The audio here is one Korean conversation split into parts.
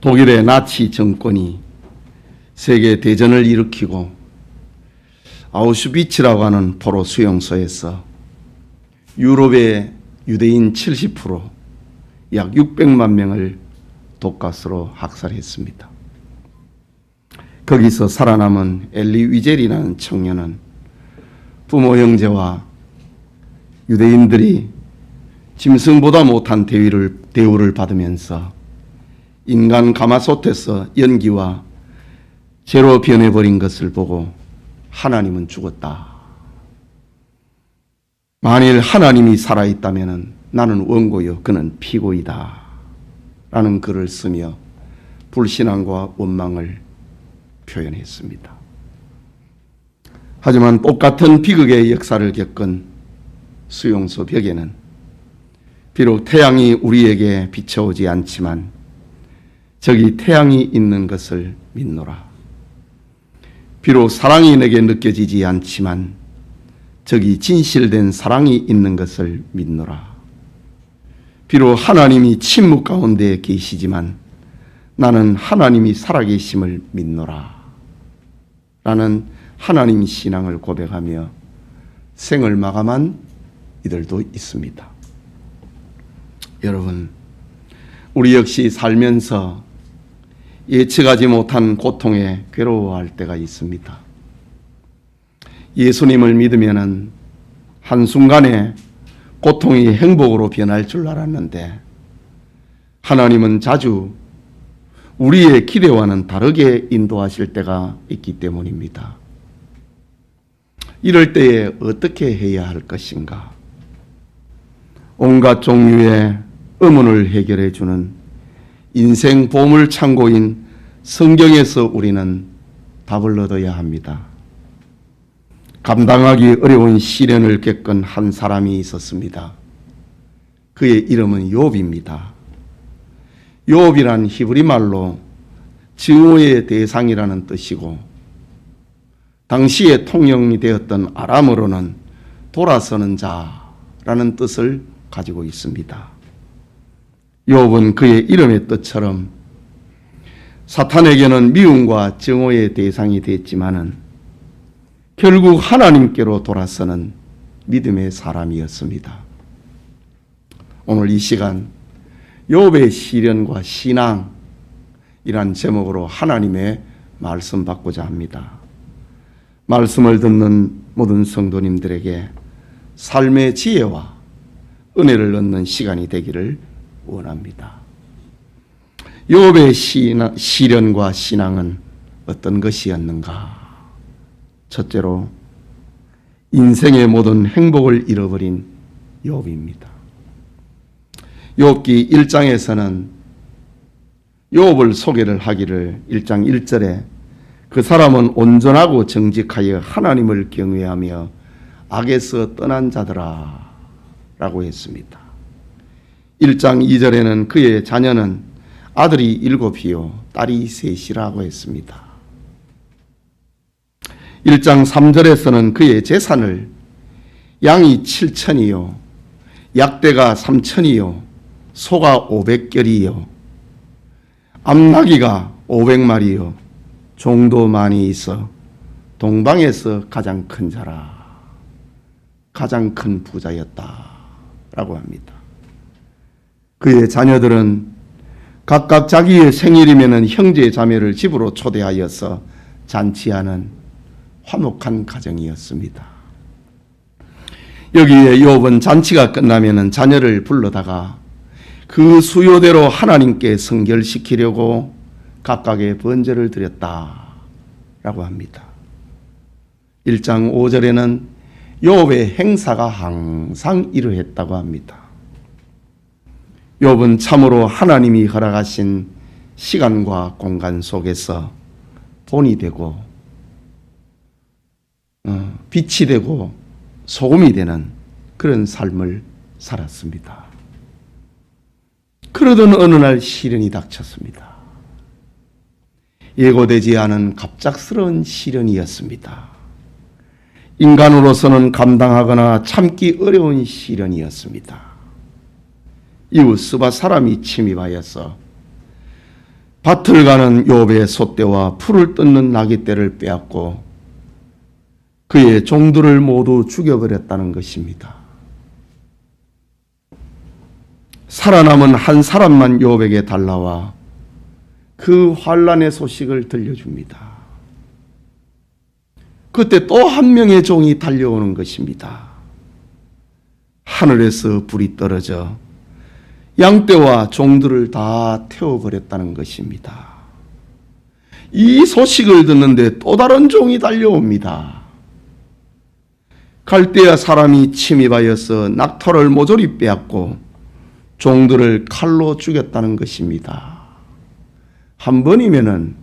독일의 나치 정권이 세계 대전을 일으키고 아우슈비츠라고 하는 포로 수용소에서 유럽의 유대인 70%, 약 600만 명을 독가스로 학살했습니다. 거기서 살아남은 엘리 위젤이라는 청년은 부모 형제와 유대인들이 짐승보다 못한 대우를 받으면서 인간 가마솥에서 연기와 재로 변해버린 것을 보고 하나님은 죽었다. 만일 하나님이 살아있다면 나는 원고요, 그는 피고이다. 라는 글을 쓰며 불신앙과 원망을 표현했습니다. 하지만 똑같은 비극의 역사를 겪은 수용소 벽에는 비록 태양이 우리에게 비춰오지 않지만 저기 태양이 있는 것을 믿노라. 비록 사랑이 내게 느껴지지 않지만 저기 진실된 사랑이 있는 것을 믿노라. 비록 하나님이 침묵 가운데 계시지만 나는 하나님이 살아계심을 믿노라. 라는 하나님 신앙을 고백하며 생을 마감한 이들도 있습니다. 여러분, 우리 역시 살면서 예측하지 못한 고통에 괴로워할 때가 있습니다. 예수님을 믿으면은 한순간에 고통이 행복으로 변할 줄 알았는데 하나님은 자주 우리의 기대와는 다르게 인도하실 때가 있기 때문입니다. 이럴 때에 어떻게 해야 할 것인가? 온갖 종류의 의문을 해결해 주는 인생 보물 창고인 성경에서 우리는 답을 얻어야 합니다. 감당하기 어려운 시련을 겪은 한 사람이 있었습니다. 그의 이름은 욥입니다. 욥이란 히브리 말로 증오의 대상이라는 뜻이고 당시에 통용이 되었던 아람어로는 돌아서는 자라는 뜻을 가지고 있습니다. 욥은 그의 이름의 뜻처럼 사탄에게는 미움과 증오의 대상이 됐지만은 결국 하나님께로 돌아서는 믿음의 사람이었습니다. 오늘 이 시간 욥의 시련과 신앙이란 제목으로 하나님의 말씀 받고자 합니다. 말씀을 듣는 모든 성도님들에게 삶의 지혜와 은혜를 얻는 시간이 되기를 원합니다. 욥의 시련과 신앙은 어떤 것이었는가? 첫째로 인생의 모든 행복을 잃어버린 욥입니다. 욥기 1장에서는 욥을 소개를 하기를 1장 1절에 그 사람은 온전하고 정직하여 하나님을 경외하며 악에서 떠난 자더라 라고 했습니다. 1장 2절에는 그의 자녀는 아들이 7이요 딸이 3이라고 했습니다. 1장 3절에서는 그의 재산을 양이 7천이요 약대가 3천이요 소가 500결이요 암나귀가 500마리요 종도 많이 있어 동방에서 가장 큰 자라, 가장 큰 부자였다 라고 합니다. 그의 자녀들은 각각 자기의 생일이면 형제 자매를 집으로 초대하여서 잔치하는 화목한 가정이었습니다. 여기에 욥은 잔치가 끝나면 자녀를 불러다가 그 수요대로 하나님께 성결시키려고 각각의 번제를 드렸다라고 합니다. 1장 5절에는 욥의 행사가 항상 이러했다고 합니다. 욥은 참으로 하나님이 허락하신 시간과 공간 속에서 본이 되고 빛이 되고 소금이 되는 그런 삶을 살았습니다. 그러던 어느 날 시련이 닥쳤습니다. 예고되지 않은 갑작스러운 시련이었습니다. 인간으로서는 감당하거나 참기 어려운 시련이었습니다. 이웃 스바 사람이 침입하여서 밭을 가는 욥의 소떼와 풀을 뜯는 나귀떼를 빼앗고 그의 종들을 모두 죽여버렸다는 것입니다. 살아남은 한 사람만 욥에게 달라와 그 환난의 소식을 들려줍니다. 그때 또 한 명의 종이 달려오는 것입니다. 하늘에서 불이 떨어져 양떼와 종들을 다 태워버렸다는 것입니다. 이 소식을 듣는데 또 다른 종이 달려옵니다. 갈대아 사람이 침입하여서 낙타를 모조리 빼앗고 종들을 칼로 죽였다는 것입니다. 한 번이면은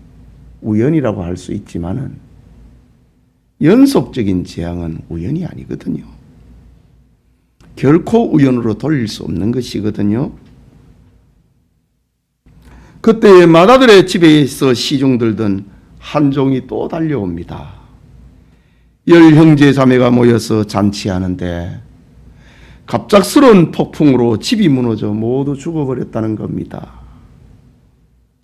우연이라고 할 수 있지만은 연속적인 재앙은 우연이 아니거든요. 결코 우연으로 돌릴 수 없는 것이거든요. 그때 마다들의 집에서 시중 들던 한 종이 또 달려옵니다. 10 형제 자매가 모여서 잔치하는데 갑작스러운 폭풍으로 집이 무너져 모두 죽어버렸다는 겁니다.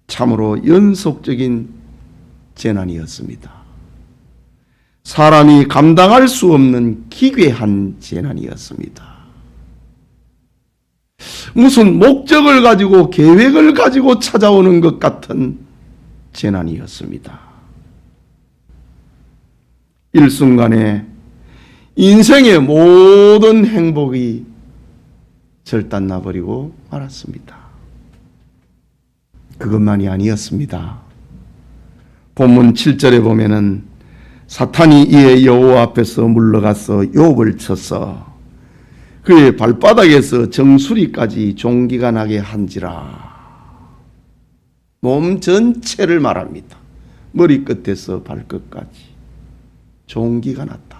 참으로 연속적인 재난이었습니다. 사람이 감당할 수 없는 기괴한 재난이었습니다. 무슨 목적을 가지고 계획을 가지고 찾아오는 것 같은 재난이었습니다. 일순간에 인생의 모든 행복이 절단나버리고 말았습니다. 그것만이 아니었습니다. 본문 7절에 보면은 사탄이 이에 여호와 앞에서 물러가서 욥을 쳐서 그의 발바닥에서 정수리까지 종기가 나게 한지라. 몸 전체를 말합니다. 머리끝에서 발끝까지 종기가 났다.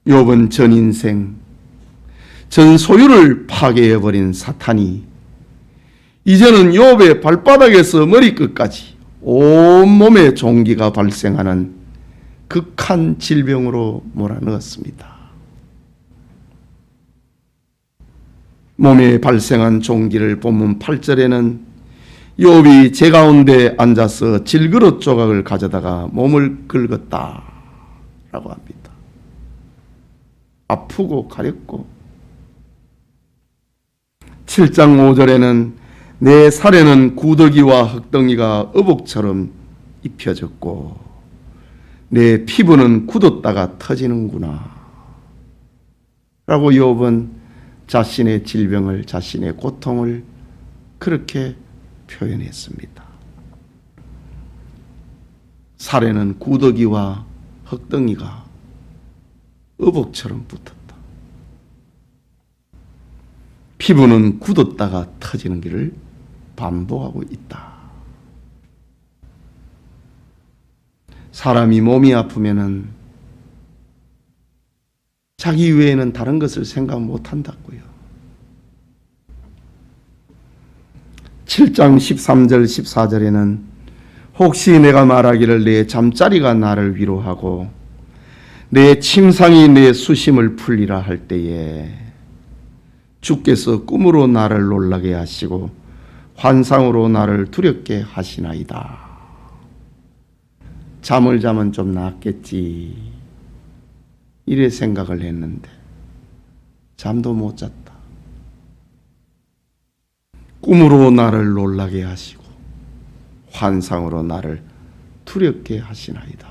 욥은 전 인생, 전 소유를 파괴해버린 사탄이 이제는 욥의 발바닥에서 머리끝까지 온몸에 종기가 발생하는 극한 질병으로 몰아넣었습니다. 몸에 발생한 종기를 본문 8절에는 욥이 제 가운데 앉아서 질그릇 조각을 가져다가 몸을 긁었다 라고 합니다. 아프고 가렵고 7장 5절에는 내 살에는 구더기와 흙덩이가 어복처럼 입혀졌고 내 피부는 굳었다가 터지는구나 라고 욥은 자신의 질병을, 자신의 고통을 그렇게 표현했습니다. 살에는 구더기와 흙덩이가 어복처럼 붙었다. 피부는 굳었다가 터지는 길을 반복하고 있다. 사람이 몸이 아프면은 자기 외에는 다른 것을 생각 못 한다고요. 7장 13절 14절에는 혹시 내가 말하기를 내 잠자리가 나를 위로하고 내 침상이 내 수심을 풀리라 할 때에 주께서 꿈으로 나를 놀라게 하시고 환상으로 나를 두렵게 하시나이다. 잠을 자면 좀 낫겠지 이래 생각을 했는데 잠도 못 잤다. 꿈으로 나를 놀라게 하시고 환상으로 나를 두렵게 하시나이다.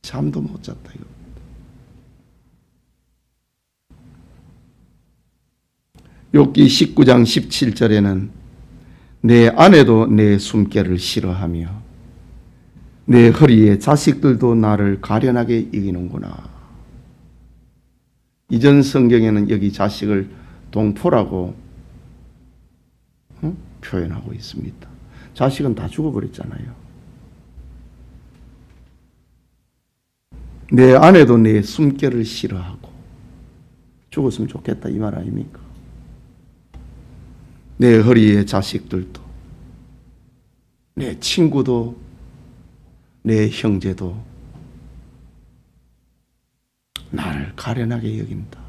잠도 못 잤다 이거. 욥기 19장 17절에는 내 아내도 내 숨결을 싫어하며 내 허리에 자식들도 나를 가련하게 이기는구나. 이전 성경에는 여기 자식을 동포라고 표현하고 있습니다. 자식은 다 죽어버렸잖아요. 내 아내도 내 숨결을 싫어하고 죽었으면 좋겠다 이 말 아닙니까? 내 허리에 자식들도 내 친구도 내 형제도 나를 가련하게 여긴다.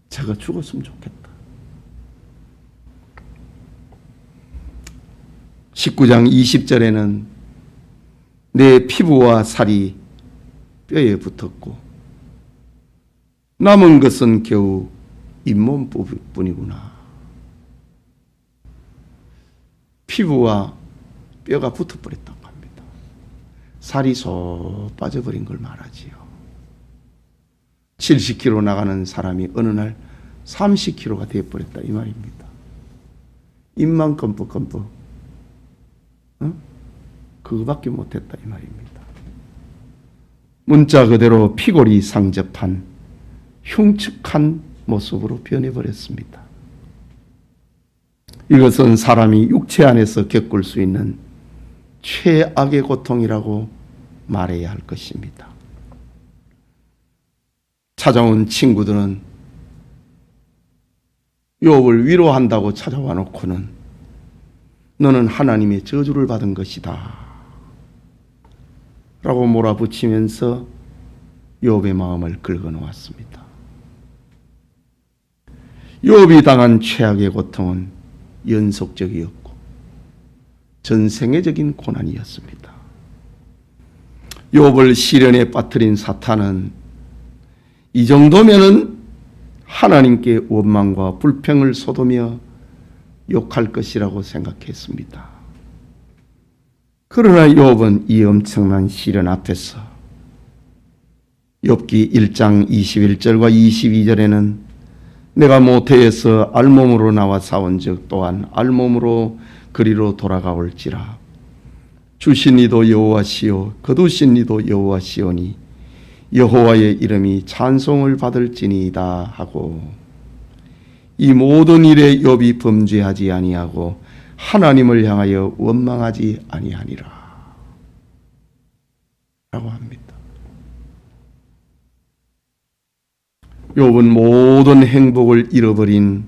제가 죽었으면 좋겠다. 19장 20절에는 내 피부와 살이 뼈에 붙었고 남은 것은 겨우 잇몸뿐이구나. 피부와 뼈가 붙어버렸다고 합니다. 살이 쏙 빠져버린 걸 말하지요. 70kg 나가는 사람이 어느 날 30kg가 되어버렸다 이 말입니다. 입만 껌뻑껌뻑 그거밖에 못했다 이 말입니다. 문자 그대로 피골이 상접한 흉측한 모습으로 변해버렸습니다. 이것은 사람이 육체 안에서 겪을 수 있는 최악의 고통이라고 말해야 할 것입니다. 찾아온 친구들은 욥을 위로한다고 찾아와 놓고는 너는 하나님의 저주를 받은 것이다 라고 몰아붙이면서 욥의 마음을 긁어놓았습니다. 욥이 당한 최악의 고통은 연속적이었고 전생애적인 고난이었습니다. 욥을 시련에 빠뜨린 사탄은 이 정도면은 하나님께 원망과 불평을 쏟으며 욕할 것이라고 생각했습니다. 그러나 욥은 이 엄청난 시련 앞에서 욥기 1장 21절과 22절에는 내가 모태에서 알몸으로 나와 싸운 적 또한 알몸으로 그리로 돌아가올지라 주신 이도 여호와시요 거두신 이도 여호와시오니 여호와의 이름이 찬송을 받을지니이다 하고 이 모든 일에 욥이 범죄하지 아니하고 하나님을 향하여 원망하지 아니하니라 라고 합니다. 욥은 모든 행복을 잃어버린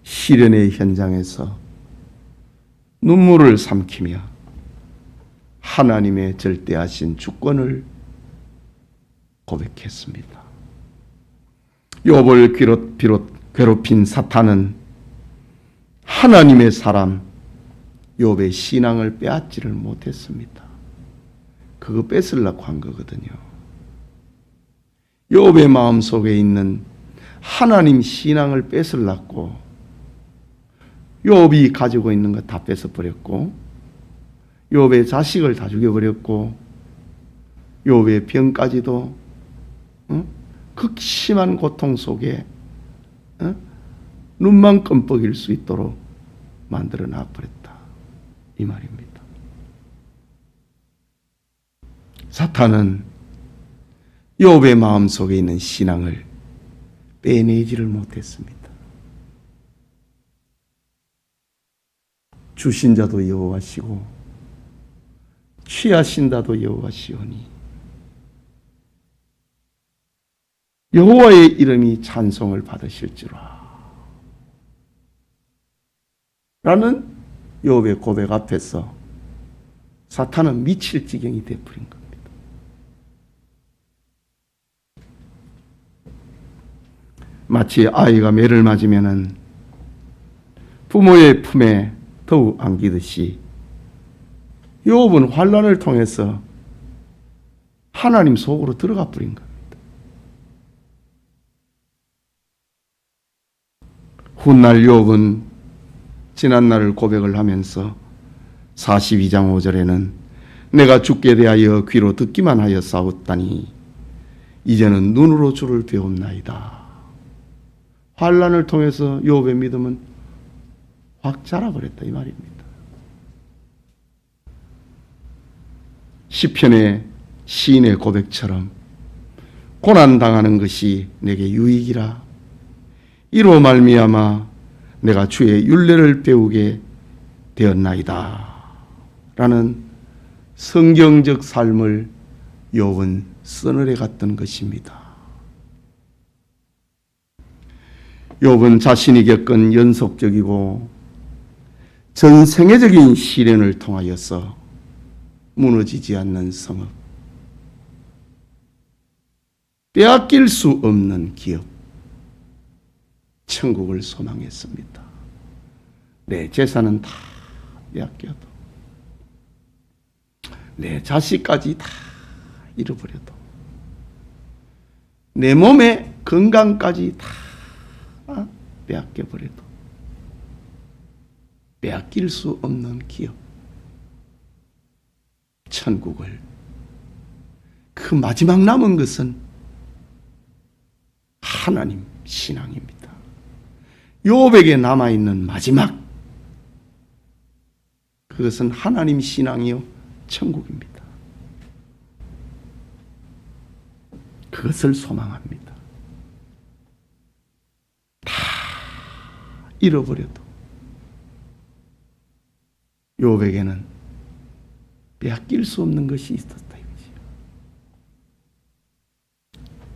시련의 현장에서 눈물을 삼키며 하나님의 절대하신 주권을 고백했습니다. 욥을 괴롭힌 사탄은 하나님의 사람 욥의 신앙을 빼앗지를 못했습니다. 그거 뺏으려고 한 거거든요. 욥의 마음속에 있는 하나님 신앙을 뺏으려고 욥이 가지고 있는 거 다 뺏어버렸고 욥의 자식을 다 죽여버렸고 욥의 병까지도 극심한 고통 속에 눈만 껌뻑일 수 있도록 만들어 놔버렸다 이 말입니다. 사탄은 욥의 마음속에 있는 신앙을 빼내지를 못했습니다. 주신 자도 여호와시고 취하신 자도 여호와시오니 여호와의 이름이 찬송을 받으실지라 라는 욥의 고백 앞에서 사탄은 미칠 지경이 되어버린 겁니다. 마치 아이가 매를 맞으면은 부모의 품에 더욱 안기듯이 욥은 환난을 통해서 하나님 속으로 들어가 버린 겁니다. 훗날 욥은 지난날을 고백을 하면서 42장 5절에는 내가 죽게 대하여 귀로 듣기만 하여 싸웠다니 이제는 눈으로 주를 배움나이다. 환난을 통해서 욥의 믿음은 확 자라버렸다 이 말입니다. 시편의 시인의 고백처럼 고난당하는 것이 내게 유익이라 이로 말미암아 내가 주의 율례를 배우게 되었나이다 라는 성경적 삶을 욥은 써늘해 갔던 것입니다. 욥은 자신이 겪은 연속적이고 전생애적인 시련을 통하여서 무너지지 않는 성읍, 빼앗길 수 없는 기업, 천국을 소망했습니다. 내 재산은 다 빼앗겨도 내 자식까지 다 잃어버려도, 내 몸의 건강까지 다 빼앗겨버려도 빼앗길 수 없는 기업, 천국을, 그 마지막 남은 것은 하나님 신앙입니다. 욥에게 남아있는 마지막, 그것은 하나님 신앙이요 천국입니다. 그것을 소망합니다. 다 잃어버려도 욥에게는 빼앗길 수 없는 것이 있었다 이거지.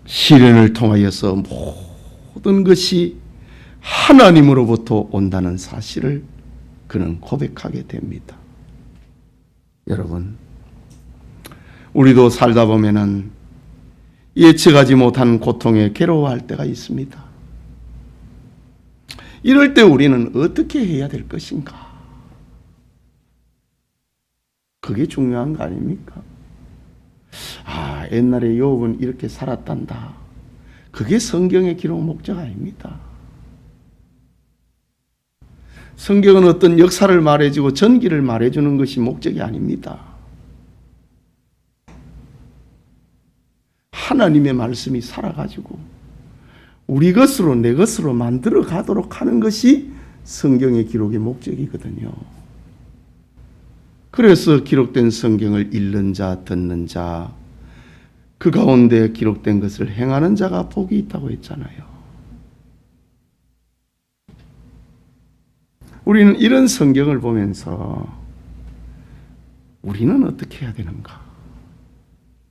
시련을 통하여서 모든 것이 하나님으로부터 온다는 사실을 그는 고백하게 됩니다. 여러분, 우리도 살다 보면은 예측하지 못한 고통에 괴로워할 때가 있습니다. 이럴 때 우리는 어떻게 해야 될 것인가? 그게 중요한 거 아닙니까? 아, 옛날에 욥은 이렇게 살았단다. 그게 성경의 기록 목적 아닙니다. 성경은 어떤 역사를 말해주고 전기를 말해주는 것이 목적이 아닙니다. 하나님의 말씀이 살아가지고 우리 것으로 내 것으로 만들어 가도록 하는 것이 성경의 기록의 목적이거든요. 그래서 기록된 성경을 읽는 자, 듣는 자, 그 가운데 기록된 것을 행하는 자가 복이 있다고 했잖아요. 우리는 이런 성경을 보면서 우리는 어떻게 해야 되는가?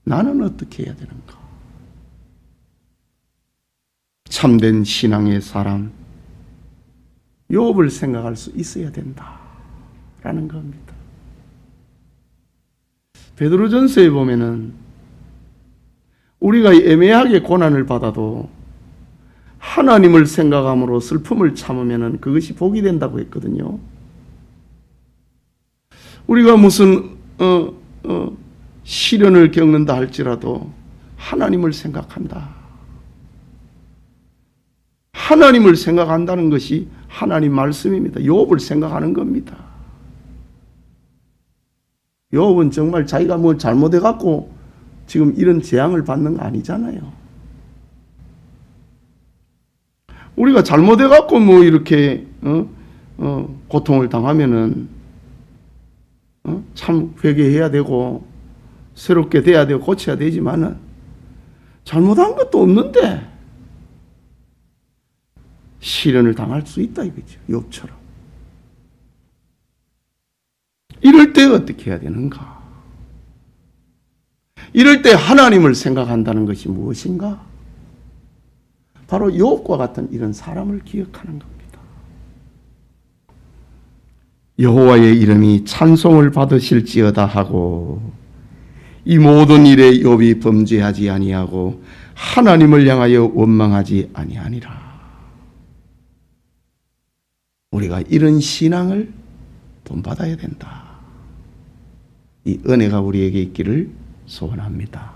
나는 어떻게 해야 되는가? 참된 신앙의 사람, 욥을 생각할 수 있어야 된다라는 겁니다. 베드로전서에 보면은 우리가 애매하게 고난을 받아도 하나님을 생각함으로 슬픔을 참으면은 그것이 복이 된다고 했거든요. 우리가 무슨 시련을 겪는다 할지라도 하나님을 생각한다. 하나님을 생각한다는 것이 하나님 말씀입니다. 욥을 생각하는 겁니다. 욥은 정말 자기가 뭐 잘못해갖고 지금 이런 재앙을 받는 거 아니잖아요. 우리가 잘못해갖고 뭐 이렇게 고통을 당하면은 참 회개해야 되고 새롭게 돼야 되고 고쳐야 되지만은 잘못한 것도 없는데 시련을 당할 수 있다 이거죠. 욥처럼. 이럴 때 어떻게 해야 되는가? 이럴 때 하나님을 생각한다는 것이 무엇인가? 바로 욥과 같은 이런 사람을 기억하는 겁니다. 여호와의 이름이 찬송을 받으실지어다 하고 이 모든 일에 욥이 범죄하지 아니하고 하나님을 향하여 원망하지 아니하니라. 우리가 이런 신앙을 본받아야 된다. 이 은혜가 우리에게 있기를 소원합니다.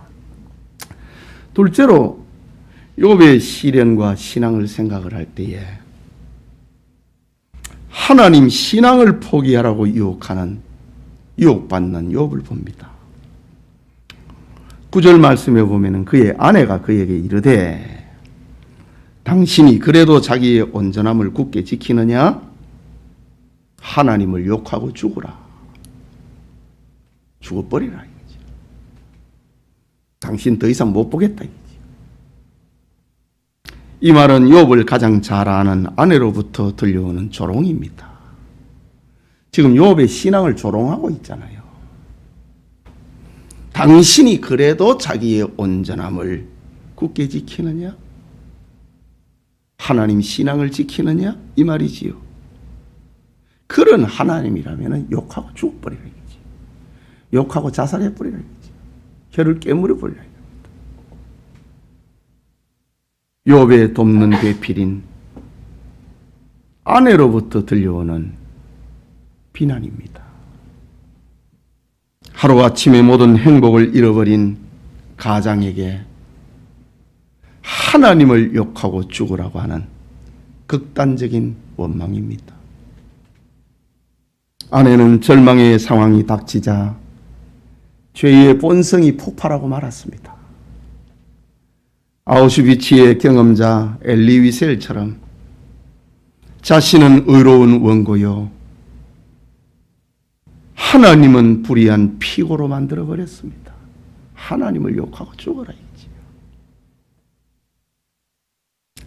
둘째로 욥의 시련과 신앙을 생각을 할 때에 하나님 신앙을 포기하라고 유혹받는 욥을 봅니다. 9절 말씀에 보면 그의 아내가 그에게 이르되 당신이 그래도 자기의 온전함을 굳게 지키느냐? 하나님을 욕하고 죽으라. 죽어버리라 이거지. 당신 더 이상 못 보겠다 이거지. 이 말은 욥을 가장 잘 아는 아내로부터 들려오는 조롱입니다. 지금 욥의 신앙을 조롱하고 있잖아요. 당신이 그래도 자기의 온전함을 굳게 지키느냐? 하나님 신앙을 지키느냐? 이 말이지요. 그런 하나님이라면 욕하고 죽어버리라 이거지. 욕하고 자살해버리라 이거지. 혀를 깨물어버리라 이거지. 욥의 돕는 배필인 아내로부터 들려오는 비난입니다. 하루아침에 모든 행복을 잃어버린 가장에게 하나님을 욕하고 죽으라고 하는 극단적인 원망입니다. 아내는 절망의 상황이 닥치자 죄의 본성이 폭발하고 말았습니다. 아우슈비츠의 경험자 엘리 위셀처럼 자신은 의로운 원고요, 하나님은 불의한 피고로 만들어버렸습니다. 하나님을 욕하고 죽어라 이지.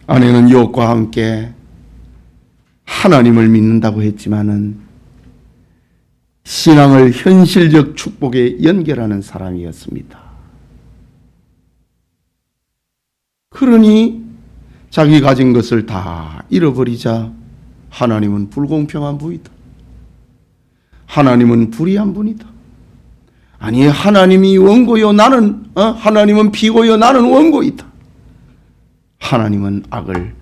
아내는 욕과 함께 하나님을 믿는다고 했지만은 신앙을 현실적 축복에 연결하는 사람이었습니다. 그러니 자기 가진 것을 다 잃어버리자 하나님은 불공평한 분이다. 하나님은 불의한 분이다. 아니, 하나님이 원고요, 나는 하나님은 피고요, 나는 원고이다. 하나님은 악을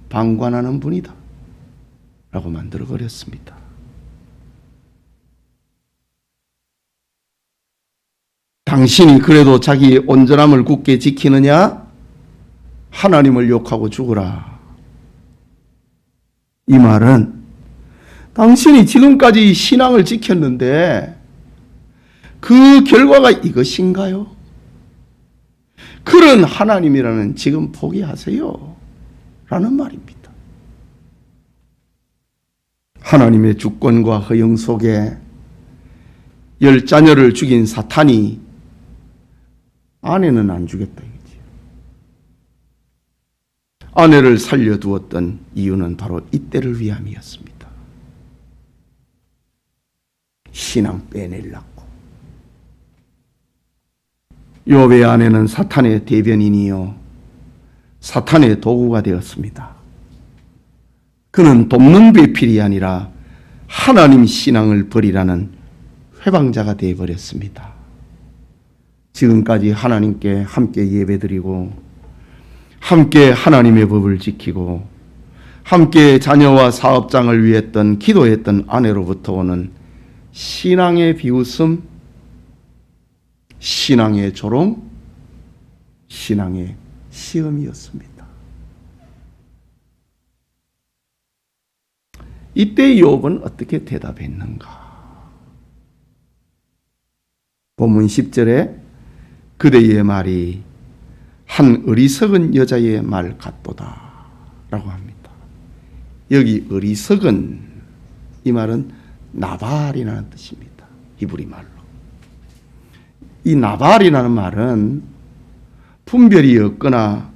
방관하는 분이다 라고 만들어버렸습니다. 당신이 그래도 자기의 온전함을 굳게 지키느냐? 하나님을 욕하고 죽으라. 이 말은 당신이 지금까지 신앙을 지켰는데 그 결과가 이것인가요? 그런 하나님이라는 지금 포기하세요 라는 말입니다. 하나님의 주권과 허영 속에 10자녀를 죽인 사탄이 아내는 안 죽였다 이거지. 아내를 살려두었던 이유는 바로 이때를 위함이었습니다. 신앙 빼내려고. 욥의 아내는 사탄의 대변인이요, 사탄의 도구가 되었습니다. 그는 돕는 배필이 아니라 하나님 신앙을 버리라는 회방자가 되어버렸습니다. 지금까지 하나님께 함께 예배드리고 함께 하나님의 법을 지키고 함께 자녀와 사업장을 위했던 기도했던 아내로부터 오는 신앙의 비웃음, 신앙의 조롱, 신앙의 시험이었습니다. 이때 욥은 어떻게 대답했는가? 본문 10절에 그대의 말이 한 어리석은 여자의 말 같도다 라고 합니다. 여기 어리석은, 이 말은 나발이라는 뜻입니다. 히브리 말로. 이 나발이라는 말은 분별이 없거나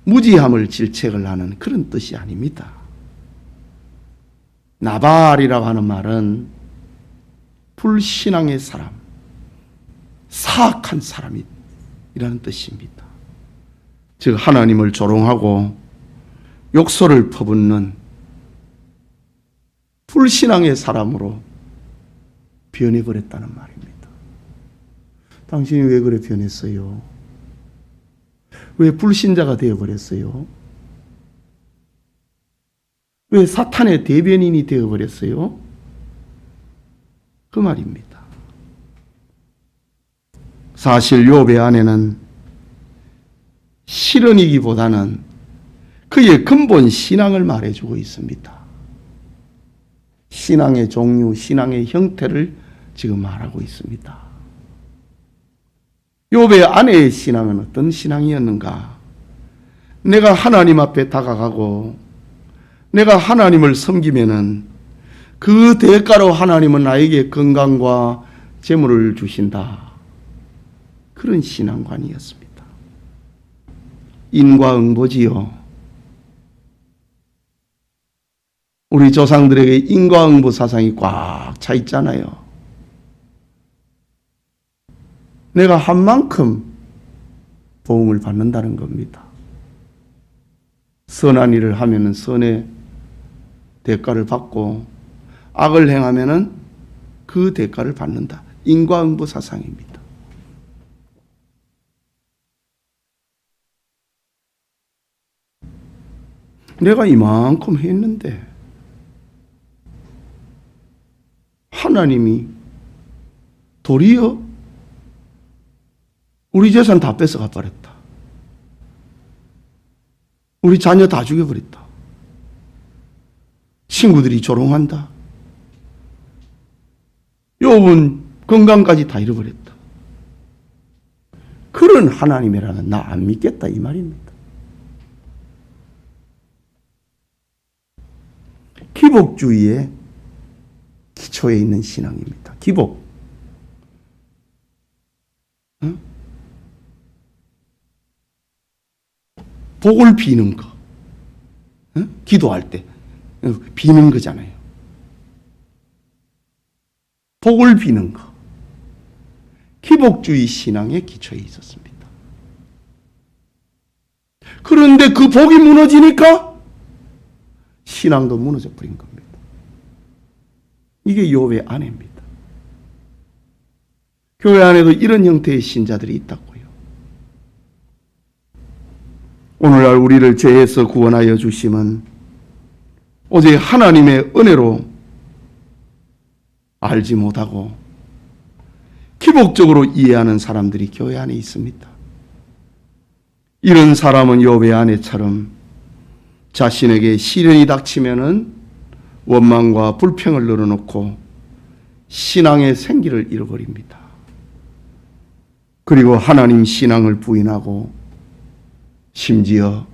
무지함을 질책을 하는 그런 뜻이 아닙니다. 나발이라고 하는 말은 불신앙의 사람, 사악한 사람이라는 뜻입니다. 즉 하나님을 조롱하고 욕설을 퍼붓는 불신앙의 사람으로 변해버렸다는 말입니다. 당신이 왜 그래 변했어요? 왜 불신자가 되어버렸어요? 왜 사탄의 대변인이 되어버렸어요? 그 말입니다. 사실 욥의 아내는 실언이기보다는 그의 근본 신앙을 말해주고 있습니다. 신앙의 종류, 신앙의 형태를 지금 말하고 있습니다. 욥의 아내의 신앙은 어떤 신앙이었는가? 내가 하나님 앞에 다가가고 내가 하나님을 섬기면은 그 대가로 하나님은 나에게 건강과 재물을 주신다. 그런 신앙관이었습니다. 인과응보지요. 우리 조상들에게 인과응보 사상이 꽉 차 있잖아요. 내가 한 만큼 보응을 받는다는 겁니다. 선한 일을 하면은 선의 대가를 받고 악을 행하면은 그 대가를 받는다. 인과응보 사상입니다. 내가 이만큼 했는데 하나님이 도리어 우리 재산 다 뺏어가 버렸다. 우리 자녀 다 죽여버렸다. 친구들이 조롱한다. 욥은 건강까지 다 잃어버렸다. 그런 하나님이라면 나 안 믿겠다 이 말입니다. 기복주의의 기초에 있는 신앙입니다. 기복. 복을 비는 거. 기도할 때 비는 거잖아요. 복을 비는 거. 기복주의 신앙의 기초에 있었습니다. 그런데 그 복이 무너지니까 신앙도 무너져 버린 겁니다. 이게 욥의 아내입니다. 교회 안에도 이런 형태의 신자들이 있다고요. 오늘날 우리를 죄에서 구원하여 주심은 오직 하나님의 은혜로 알지 못하고 기복적으로 이해하는 사람들이 교회 안에 있습니다. 이런 사람은 욥의 아내처럼 자신에게 시련이 닥치면은 원망과 불평을 늘어놓고 신앙의 생기를 잃어버립니다. 그리고 하나님 신앙을 부인하고 심지어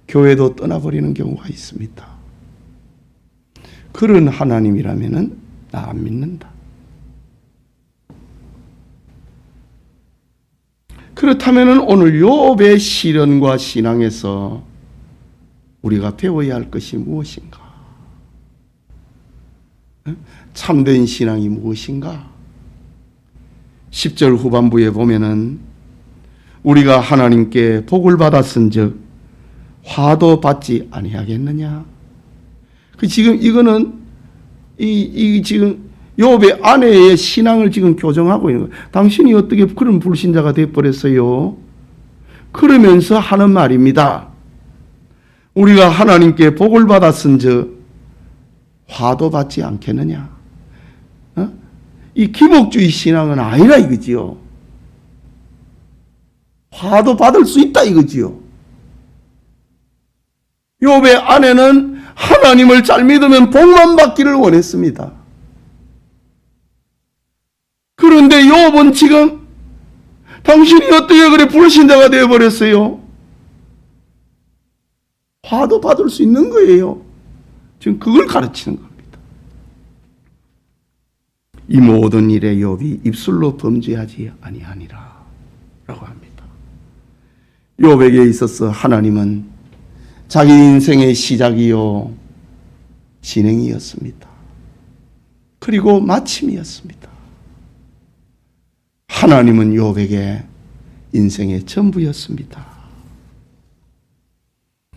교회도 떠나버리는 경우가 있습니다. 그런 하나님이라면은 나 안 믿는다. 그렇다면은 오늘 욥의 시련과 신앙에서 우리가 배워야 할 것이 무엇인가? 참된 신앙이 무엇인가? 10절 후반부에 보면은 우리가 하나님께 복을 받았은즉 화도 받지 아니하겠느냐? 지금 이거는 지금 욥의 아내의 신앙을 지금 교정하고 있는 거예요. 당신이 어떻게 그런 불신자가 되어버렸어요? 그러면서 하는 말입니다. 우리가 하나님께 복을 받았은즉 화도 받지 않겠느냐? 이 기복주의 신앙은 아니라 이거지요. 화도 받을 수 있다 이거지요. 욥의 아내는 하나님을 잘 믿으면 복만 받기를 원했습니다. 그런데 욥은 지금 당신이 어떻게 그래 불신자가 되어버렸어요? 화도 받을 수 있는 거예요. 지금 그걸 가르치는 겁니다. 이 모든 일에 욥이 입술로 범죄하지 아니하니라 라고 합니다. 욥에게 있어서 하나님은 자기 인생의 시작이요 진행이었습니다. 그리고 마침이었습니다. 하나님은 욥에게 인생의 전부였습니다.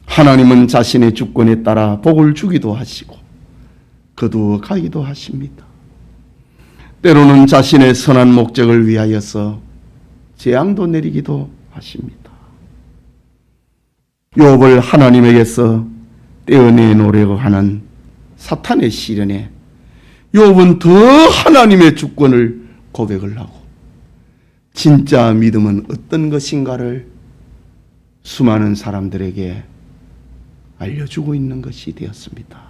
하나님은 자신의 주권에 따라 복을 주기도 하시고 거두어 가기도 하십니다. 때로는 자신의 선한 목적을 위하여서 재앙도 내리기도 하십니다. 욥을 하나님에게서 떼어내놓으려고 하는 사탄의 시련에 욥은 더 하나님의 주권을 고백을 하고 진짜 믿음은 어떤 것인가를 수많은 사람들에게 알려주고 있는 것이 되었습니다.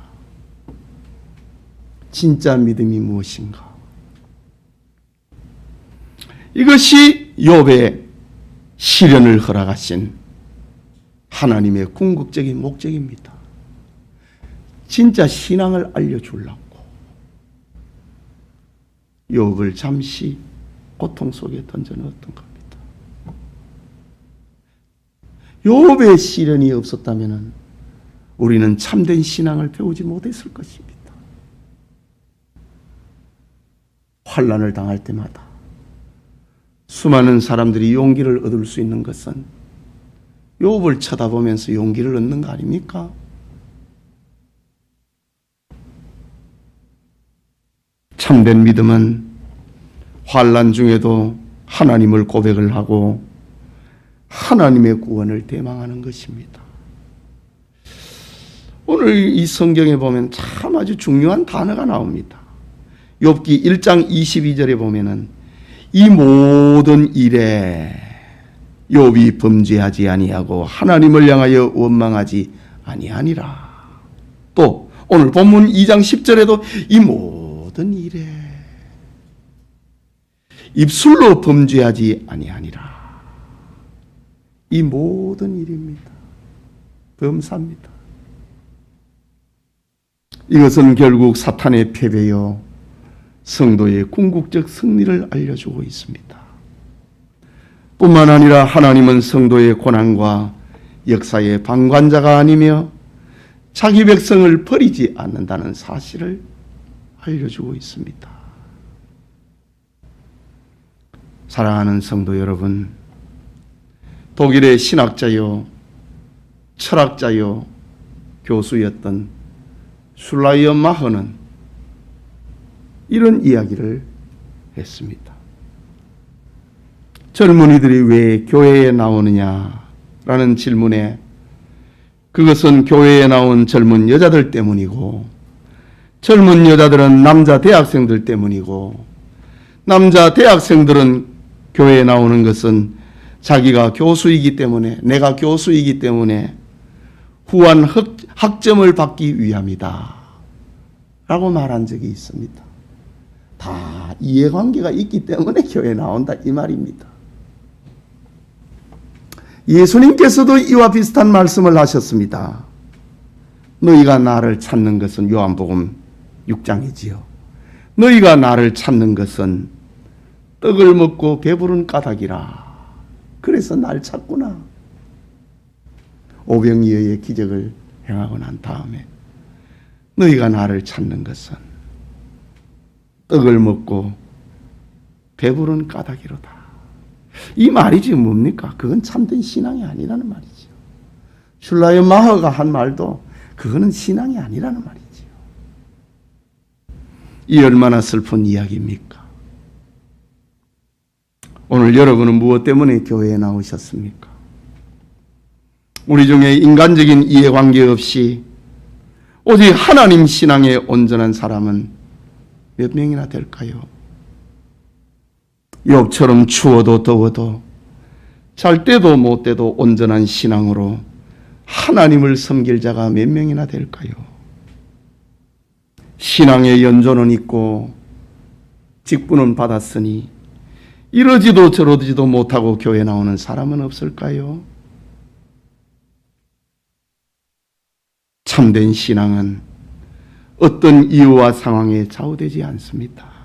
진짜 믿음이 무엇인가? 이것이 욥의 시련을 허락하신 하나님의 궁극적인 목적입니다. 진짜 신앙을 알려주려고 욥을 잠시 고통 속에 던져넣었던 겁니다. 욥의 시련이 없었다면 우리는 참된 신앙을 배우지 못했을 것입니다. 환난을 당할 때마다 수많은 사람들이 용기를 얻을 수 있는 것은 욥을 쳐다보면서 용기를 얻는 거 아닙니까? 참된 믿음은 환난 중에도 하나님을 고백을 하고 하나님의 구원을 대망하는 것입니다. 오늘 이 성경에 보면 참 아주 중요한 단어가 나옵니다. 욥기 1장 22절에 보면은 이 모든 일에 욥이 범죄하지 아니하고 하나님을 향하여 원망하지 아니하니라. 또 오늘 본문 2장 10절에도 이 모든 일에 입술로 범죄하지 아니하니라. 이 모든 일입니다. 범사입니다. 이것은 결국 사탄의 패배요 성도의 궁극적 승리를 알려주고 있습니다. 뿐만 아니라 하나님은 성도의 고난과 역사의 방관자가 아니며 자기 백성을 버리지 않는다는 사실을 알려주고 있습니다. 사랑하는 성도 여러분, 독일의 신학자요 철학자요 교수였던 슐라이어마허는 이런 이야기를 했습니다. 젊은이들이 왜 교회에 나오느냐라는 질문에 그것은 교회에 나온 젊은 여자들 때문이고, 젊은 여자들은 남자 대학생들 때문이고, 남자 대학생들은 교회에 나오는 것은 자기가 교수이기 때문에, 내가 교수이기 때문에 후한 학점을 받기 위함이다 라고 말한 적이 있습니다. 다 이해관계가 있기 때문에 교회에 나온다 이 말입니다. 예수님께서도 이와 비슷한 말씀을 하셨습니다. 너희가 나를 찾는 것은, 요한복음 6장이지요. 너희가 나를 찾는 것은 떡을 먹고 배부른 까닭이라. 그래서 날 찾구나. 오병이어의 기적을 행하고 난 다음에 너희가 나를 찾는 것은 떡을 먹고 배부른 까닭이로다. 이 말이 지금 뭡니까? 그건 참된 신앙이 아니라는 말이죠. 슐라이어마허가 한 말도 그거는 신앙이 아니라는 말이죠. 이 얼마나 슬픈 이야기입니까? 오늘 여러분은 무엇 때문에 교회에 나오셨습니까? 우리 중에 인간적인 이해관계 없이 오직 하나님 신앙에 온전한 사람은 몇 명이나 될까요? 욥처럼 추워도 더워도 잘 때도 못 때도 온전한 신앙으로 하나님을 섬길 자가 몇 명이나 될까요? 신앙의 연조는 있고 직분은 받았으니 이러지도 저러지도 못하고 교회 나오는 사람은 없을까요? 참된 신앙은 어떤 이유와 상황에 좌우되지 않습니다.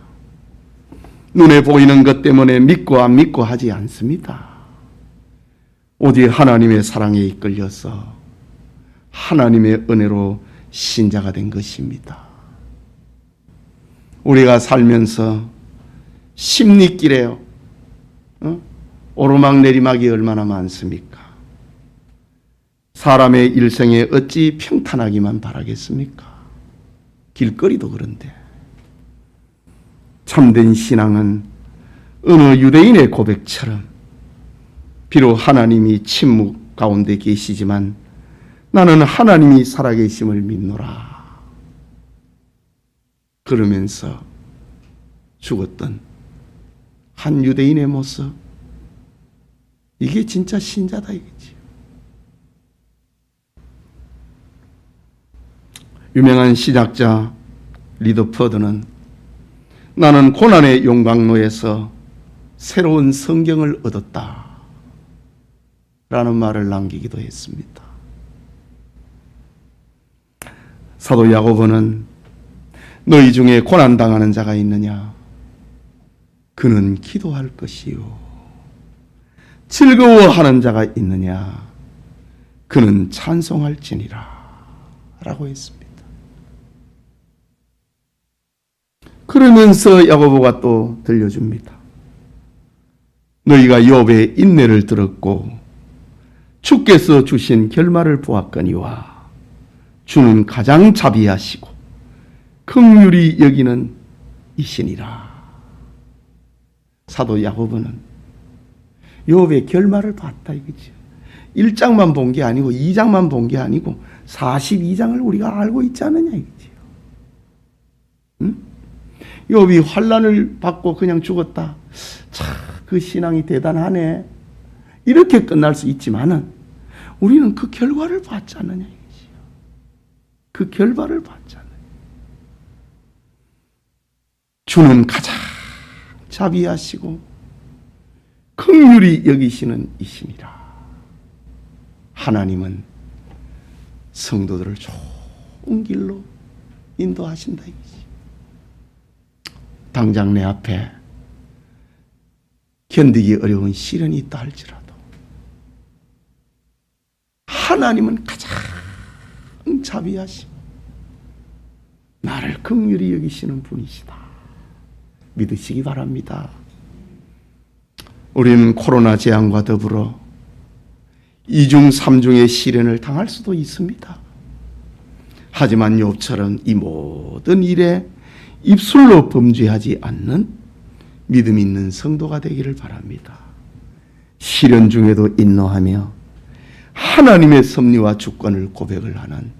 눈에 보이는 것 때문에 믿고 안 믿고 하지 않습니다. 오직 하나님의 사랑에 이끌려서 하나님의 은혜로 신자가 된 것입니다. 우리가 살면서 심리길에 오르막 내리막이 얼마나 많습니까? 사람의 일생에 어찌 평탄하기만 바라겠습니까? 길거리도 그런데. 참된 신앙은 어느 유대인의 고백처럼 비록 하나님이 침묵 가운데 계시지만 나는 하나님이 살아계심을 믿노라. 그러면서 죽었던 한 유대인의 모습, 이게 진짜 신자다 이거지. 유명한 시작자 리더퍼드는 나는 고난의 용광로에서 새로운 성경을 얻었다 라는 말을 남기기도 했습니다. 사도 야고보는 너희 중에 고난당하는 자가 있느냐? 그는 기도할 것이요. 즐거워하는 자가 있느냐? 그는 찬송할지니라 라고 했습니다. 그러면서 야고보가 또 들려줍니다. 너희가 욥의 인내를 들었고 주께서 주신 결말을 보았거니와 주는 가장 자비하시고 긍휼히 여기는 이시니라. 사도 야고보는 욥의 결말을 봤다 이거죠. 1장만 본 게 아니고 2장만 본 게 아니고 42장을 우리가 알고 있지 않느냐 이거죠. 응? 욥이 환난을 받고 그냥 죽었다. 참, 그 신앙이 대단하네. 이렇게 끝날 수 있지만은 우리는 그 결과를 받지 않느냐 이것이요. 그 결과를 받지 않느냐. 주는 가장 자비하시고 긍휼히 여기시는 이심이라. 하나님은 성도들을 좋은 길로 인도하신다 이것이. 당장 내 앞에 견디기 어려운 시련이 있다 할지라도 하나님은 가장 자비하시고 나를 긍휼히 여기시는 분이시다. 믿으시기 바랍니다. 우리는 코로나 재앙과 더불어 이중 삼중의 시련을 당할 수도 있습니다. 하지만 욥처럼 이 모든 일에 입술로 범죄하지 않는 믿음 있는 성도가 되기를 바랍니다. 시련 중에도 인노하며 하나님의 섭리와 주권을 고백을 하는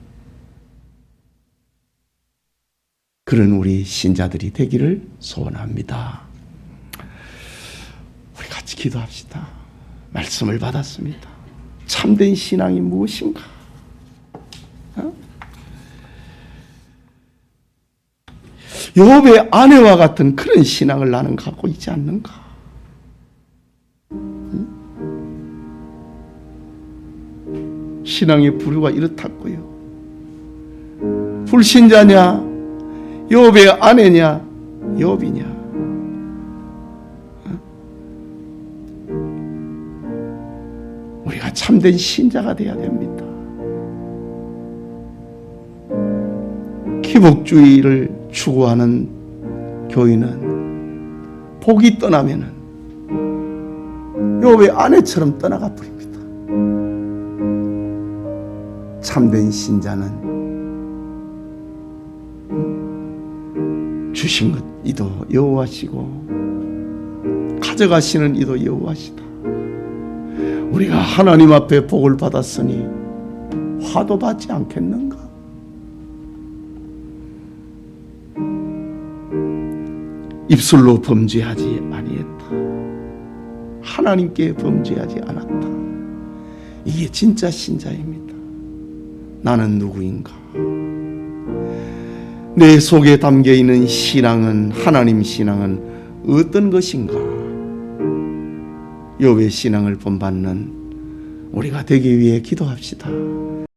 그런 우리 신자들이 되기를 소원합니다. 우리 같이 기도합시다. 말씀을 받았습니다. 참된 신앙이 무엇인가? 욥의 아내와 같은 그런 신앙을 나는 갖고 있지 않는가? 신앙의 부류가 이렇다고요. 불신자냐? 욥의 아내냐? 욥이냐? 우리가 참된 신자가 되어야 됩니다. 기복주의를 추구하는 교인은 복이 떠나면은 욥의 아내처럼 떠나가 버립니다. 참된 신자는 주신 것 이도 여호와시고 가져가시는 이도 여호와시다. 우리가 하나님 앞에 복을 받았으니 화도 받지 않겠는가? 입술로 범죄하지 아니했다. 하나님께 범죄하지 않았다. 이게 진짜 신자입니다. 나는 누구인가? 내 속에 담겨있는 신앙은, 하나님 신앙은 어떤 것인가? 욥의 신앙을 본받는 우리가 되기 위해 기도합시다.